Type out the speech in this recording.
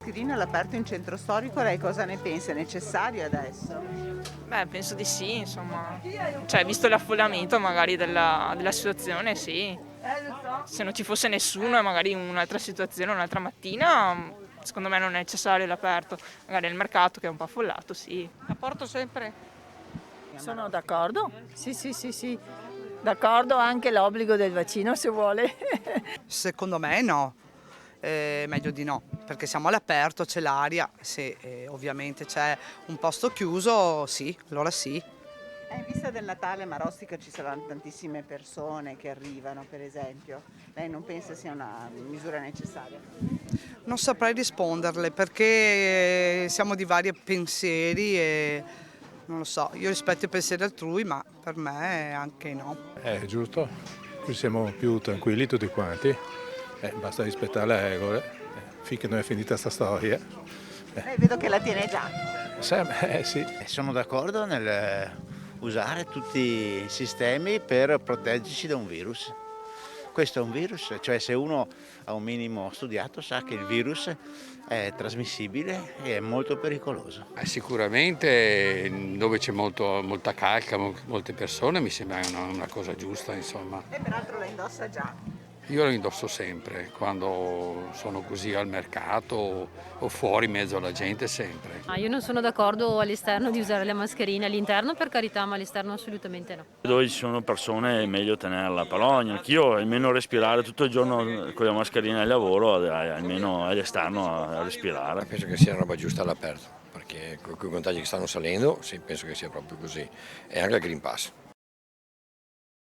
Mascherina all'aperto in centro storico, lei cosa ne pensa? È necessario adesso? Beh, penso di sì, insomma. Cioè, visto l'affollamento magari della situazione, sì. Se non ci fosse nessuno e magari un'altra situazione, un'altra mattina, secondo me non è necessario l'aperto. Magari il mercato che è un po' affollato, sì. A Porto sempre. Sono d'accordo? Sì, sì, sì, sì. D'accordo anche l'obbligo del vaccino se vuole. Secondo me no, meglio di no, perché siamo all'aperto, c'è l'aria, se ovviamente c'è un posto chiuso, sì, allora sì. In vista del Natale a Marostica ci saranno tantissime persone che arrivano, per esempio. Lei non pensa sia una misura necessaria? Non saprei risponderle perché siamo di vari pensieri e non lo so, io rispetto i pensieri altrui, ma per me anche no. È giusto, qui siamo più tranquilli tutti quanti, basta rispettare le regole, finché non è finita sta storia. Lei vedo che la tiene già. Sì. Sono d'accordo nel usare tutti i sistemi per proteggerci da un virus. Questo è un virus, cioè se uno ha un minimo studiato sa che il virus è trasmissibile e è molto pericoloso. Sicuramente dove c'è molta calca, molte persone mi sembra una cosa giusta, insomma. E peraltro la indossa già. Io lo indosso sempre, quando sono così al mercato o fuori in mezzo alla gente, sempre. Io non sono d'accordo all'esterno di usare le mascherine, all'interno per carità, ma all'esterno assolutamente no. Dove ci sono persone è meglio tenerla, però anch'io almeno respirare tutto il giorno con la mascherina al lavoro, almeno all'esterno a respirare. Penso che sia una roba giusta all'aperto, perché con i contagi che stanno salendo, sì, penso che sia proprio così. E anche il Green Pass.